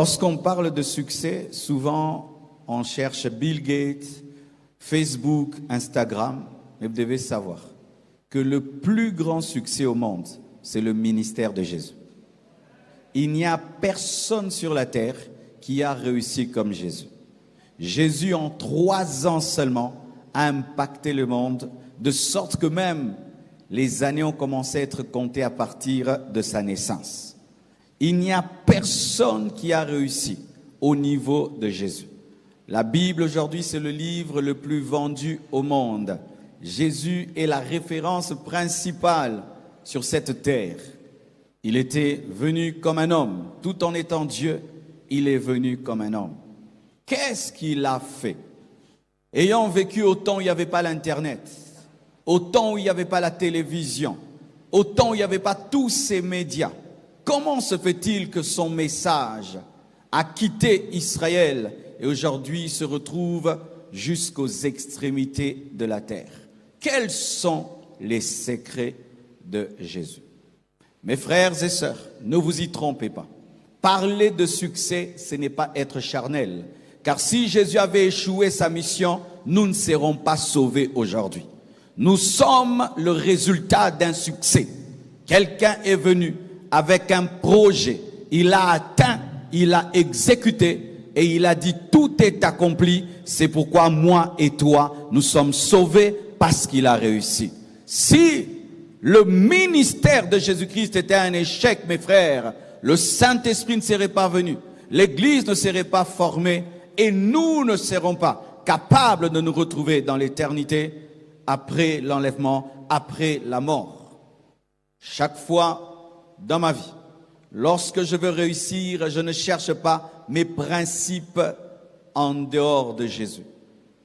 Lorsqu'on parle de succès, souvent on cherche Bill Gates, Facebook, Instagram, mais vous devez savoir que le plus grand succès au monde, c'est le ministère de Jésus. Il n'y a personne sur la terre qui a réussi comme Jésus. Jésus, en 3 ans seulement, a impacté le monde, de sorte que même les années ont commencé à être comptées à partir de sa naissance. Il n'y a personne qui a réussi au niveau de Jésus. La Bible aujourd'hui, c'est le livre le plus vendu au monde. Jésus est la référence principale sur cette terre. Il était venu comme un homme. Tout en étant Dieu, il est venu comme un homme. Qu'est-ce qu'il a fait? Ayant vécu au temps où il n'y avait pas l'Internet, au temps où il n'y avait pas la télévision, au temps où il n'y avait pas tous ces médias, comment se fait-il que son message a quitté Israël et aujourd'hui se retrouve jusqu'aux extrémités de la terre? Quels sont les secrets de Jésus? Mes frères et sœurs, ne vous y trompez pas. Parler de succès, ce n'est pas être charnel. Car si Jésus avait échoué sa mission, nous ne serons pas sauvés aujourd'hui. Nous sommes le résultat d'un succès. Quelqu'un est venu avec un projet. Il a atteint, il a exécuté et il a dit tout est accompli. C'est pourquoi moi et toi, nous sommes sauvés parce qu'il a réussi. Si le ministère de Jésus-Christ était un échec, mes frères, le Saint-Esprit ne serait pas venu, l'Église ne serait pas formée et nous ne serons pas capables de nous retrouver dans l'éternité après l'enlèvement, après la mort. Chaque fois dans ma vie, lorsque je veux réussir, je ne cherche pas mes principes en dehors de Jésus.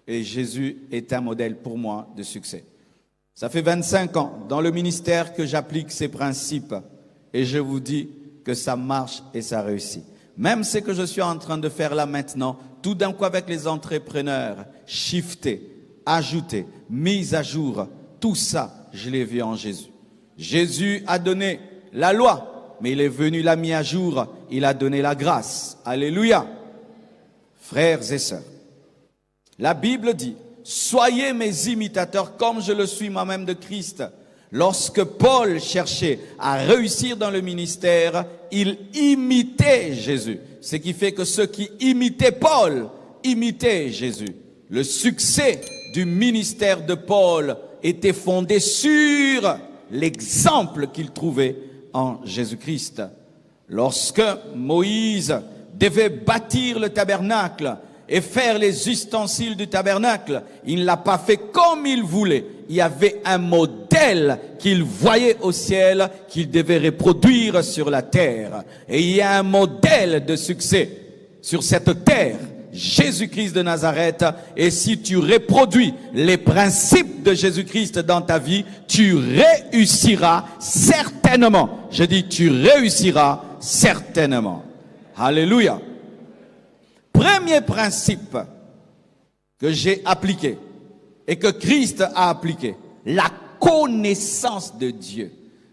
Et Jésus est un modèle pour moi de succès. Ça fait 25 ans dans le ministère que j'applique ces principes et je vous dis que ça marche et ça réussit. Même ce que je suis en train de faire là maintenant, tout d'un coup avec les entrepreneurs, shifter, ajouter, mise à jour, tout ça, je l'ai vu en Jésus. Jésus a donné la loi, mais il est venu la mise à jour, il a donné la grâce. Alléluia. Frères et sœurs, la Bible dit, soyez mes imitateurs comme je le suis moi-même de Christ. Lorsque Paul cherchait à réussir dans le ministère, il imitait Jésus. Ce qui fait que ceux qui imitaient Paul, imitaient Jésus. Le succès du ministère de Paul était fondé sur l'exemple qu'il trouvait en Jésus-Christ. Lorsque Moïse devait bâtir le tabernacle et faire les ustensiles du tabernacle, il ne l'a pas fait comme il voulait. Il y avait un modèle qu'il voyait au ciel, qu'il devait reproduire sur la terre. Et il y a un modèle de succès sur cette terre, Jésus-Christ de Nazareth. Et si tu reproduis les principes de Jésus-Christ dans ta vie, tu réussiras certainement. Je dis, tu réussiras certainement. Alléluia. Premier principe que j'ai appliqué et que Christ a appliqué, la connaissance de Dieu.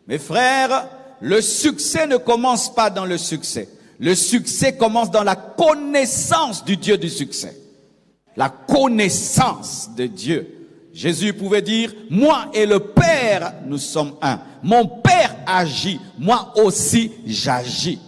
Mes frères, le succès ne commence pas dans le succès. Le succès commence dans la connaissance du Dieu du succès. La connaissance de Dieu. Jésus pouvait dire, moi et le Père, nous sommes un. Mon Père agit, moi aussi j'agis.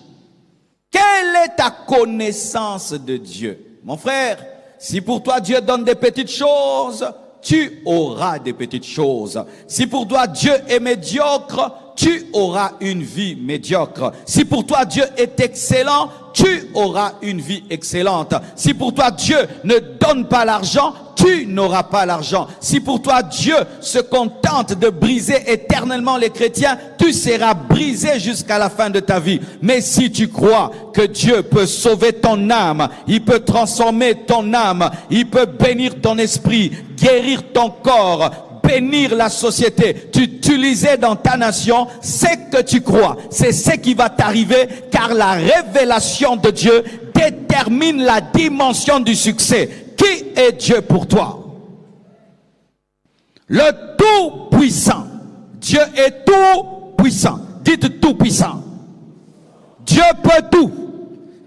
Quelle est ta connaissance de Dieu? Mon frère, si pour toi Dieu donne des petites choses, tu auras des petites choses. Si pour toi Dieu est médiocre, tu auras une vie médiocre. Si pour toi Dieu est excellent, tu auras une vie excellente. Si pour toi Dieu ne donne pas l'argent, tu n'auras pas l'argent. Si pour toi Dieu se contente de briser éternellement les chrétiens, tu seras brisé jusqu'à la fin de ta vie. Mais si tu crois que Dieu peut sauver ton âme, il peut transformer ton âme, il peut bénir ton esprit, guérir ton corps, bénir la société, t'utiliser dans ta nation, c'est que tu crois. C'est ce qui va t'arriver, car la révélation de Dieu détermine la dimension du succès. Qui est Dieu pour toi? Le Tout-Puissant. Dieu est tout-puissant. Dites tout-puissant. Dieu peut tout.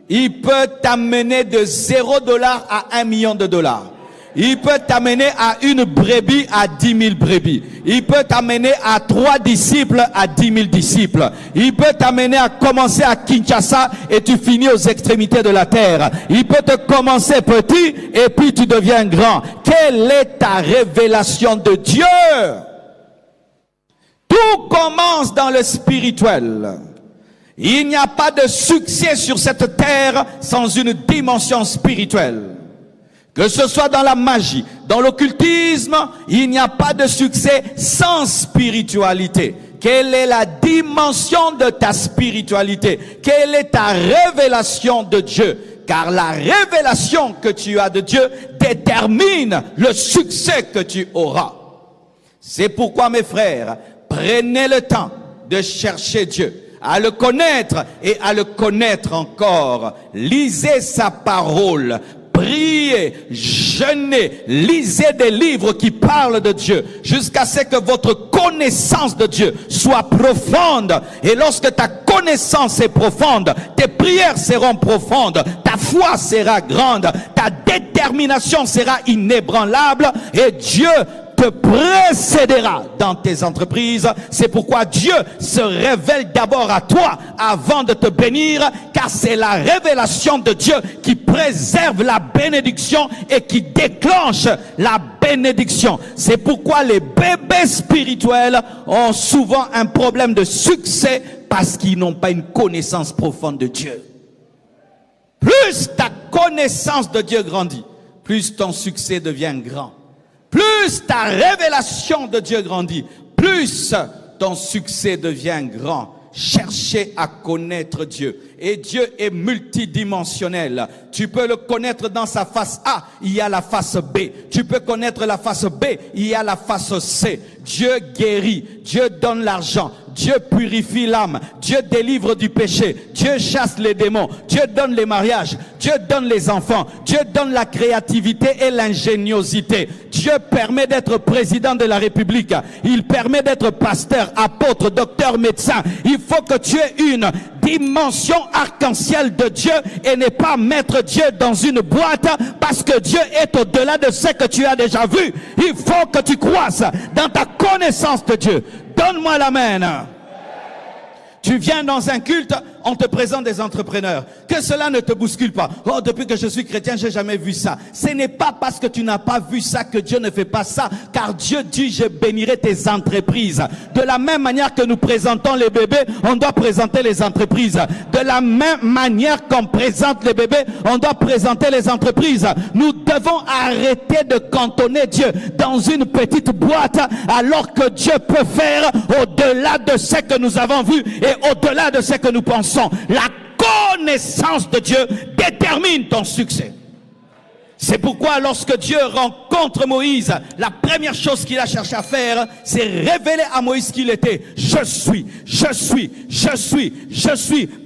Il peut t'amener de 0 $ à 1 million de dollars. Il peut t'amener à une brebis à 10 000 brebis. Il peut t'amener à 3 disciples à 10 000 disciples. Il peut t'amener à commencer à Kinshasa et tu finis aux extrémités de la terre. Il peut te commencer petit et puis tu deviens grand. Quelle est ta révélation de Dieu? Tout commence dans le spirituel. Il n'y a pas de succès sur cette terre sans une dimension spirituelle. Que ce soit dans la magie, dans l'occultisme, il n'y a pas de succès sans spiritualité. Quelle est la dimension de ta spiritualité? Quelle est ta révélation de Dieu? Car la révélation que tu as de Dieu détermine le succès que tu auras. C'est pourquoi, mes frères, prenez le temps de chercher Dieu, à le connaître et à le connaître encore. Lisez sa parole. Priez, jeûnez, lisez des livres qui parlent de Dieu jusqu'à ce que votre connaissance de Dieu soit profonde. Et lorsque ta connaissance est profonde, tes prières seront profondes, ta foi sera grande, ta détermination sera inébranlable et Dieu te précédera dans tes entreprises. C'est pourquoi Dieu se révèle d'abord à toi avant de te bénir, car c'est la révélation de Dieu qui préserve la bénédiction et qui déclenche la bénédiction. C'est pourquoi les bébés spirituels ont souvent un problème de succès parce qu'ils n'ont pas une connaissance profonde de Dieu. Plus ta connaissance de Dieu grandit, plus ton succès devient grand. Plus ta révélation de Dieu grandit, plus ton succès devient grand. Cherchez à connaître Dieu. Et Dieu est multidimensionnel. Tu peux le connaître dans sa face A, il y a la face B. Tu peux connaître la face B, il y a la face C. Dieu guérit, Dieu donne l'argent, Dieu purifie l'âme, Dieu délivre du péché, Dieu chasse les démons, Dieu donne les mariages, Dieu donne les enfants, Dieu donne la créativité et l'ingéniosité. Dieu permet d'être président de la République, il permet d'être pasteur, apôtre, docteur, médecin. Il faut que tu aies une dimension arc-en-ciel de Dieu et ne pas mettre Dieu dans une boîte parce que Dieu est au-delà de ce que tu as déjà vu. Il faut que tu croisses dans ta connaissance de Dieu. Donne-moi l'amen. Tu viens dans un culte, on te présente des entrepreneurs. Que cela ne te bouscule pas. Oh, depuis que je suis chrétien, j'ai jamais vu ça. Ce n'est pas parce que tu n'as pas vu ça que Dieu ne fait pas ça. Car Dieu dit, je bénirai tes entreprises. De la même manière que nous présentons les bébés, on doit présenter les entreprises. De la même manière qu'on présente les bébés, on doit présenter les entreprises. Nous devons arrêter de cantonner Dieu dans une petite boîte alors que Dieu peut faire au-delà de ce que nous avons vu et au-delà de ce que nous pensons. La connaissance de Dieu détermine ton succès. C'est pourquoi lorsque Dieu rencontre Moïse, la première chose qu'il a cherché à faire, c'est révéler à Moïse qui il était. Je suis.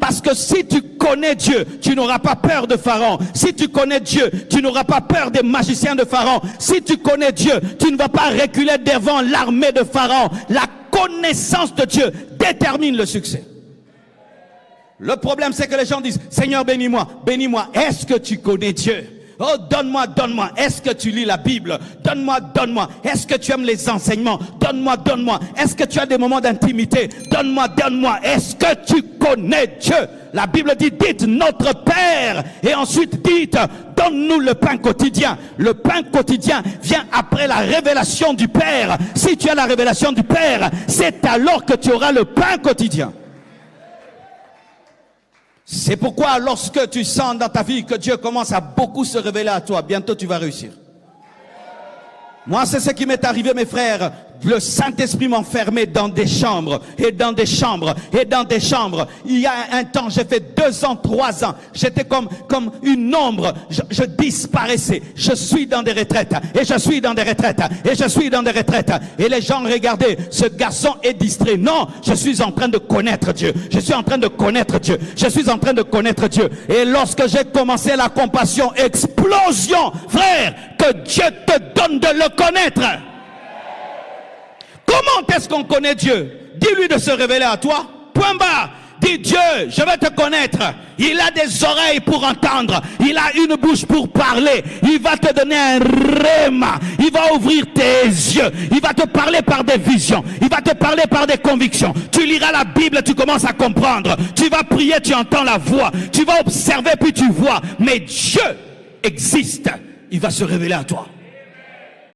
Parce que si tu connais Dieu, tu n'auras pas peur de Pharaon. Si tu connais Dieu, tu n'auras pas peur des magiciens de Pharaon. Si tu connais Dieu, tu ne vas pas reculer devant l'armée de Pharaon. La connaissance de Dieu détermine le succès. Le problème, c'est que les gens disent, Seigneur, bénis-moi, bénis-moi. Est-ce que tu connais Dieu? Oh, donne-moi, donne-moi. Est-ce que tu lis la Bible? Donne-moi, donne-moi. Est-ce que tu aimes les enseignements? Donne-moi, donne-moi. Est-ce que tu as des moments d'intimité? Donne-moi, donne-moi. Est-ce que tu connais Dieu? La Bible dit, dites notre Père. Et ensuite, dites, donne-nous le pain quotidien. Le pain quotidien vient après la révélation du Père. Si tu as la révélation du Père, c'est alors que tu auras le pain quotidien. C'est pourquoi lorsque tu sens dans ta vie que Dieu commence à beaucoup se révéler à toi, bientôt tu vas réussir. Moi, c'est ce qui m'est arrivé, mes frères. Le Saint-Esprit m'enfermait dans des chambres, et dans des chambres, et dans des chambres. Il y a un temps, j'ai fait 2 ans, 3 ans. J'étais comme une ombre. Je disparaissais. Je suis dans des retraites, et je suis dans des retraites, et je suis dans des retraites. Et les gens regardaient, ce garçon est distrait. Non, je suis en train de connaître Dieu. Je suis en train de connaître Dieu. Je suis en train de connaître Dieu. Et lorsque j'ai commencé la compassion, explosion, frère, que Dieu te donne de le connaître. Comment est-ce qu'on connaît Dieu? Dis-lui de se révéler à toi. Point barre. Dis Dieu, je veux te connaître. Il a des oreilles pour entendre. Il a une bouche pour parler. Il va te donner un rhéma. Il va ouvrir tes yeux. Il va te parler par des visions. Il va te parler par des convictions. Tu liras la Bible, tu commences à comprendre. Tu vas prier, tu entends la voix. Tu vas observer, puis tu vois. Mais Dieu existe. Il va se révéler à toi.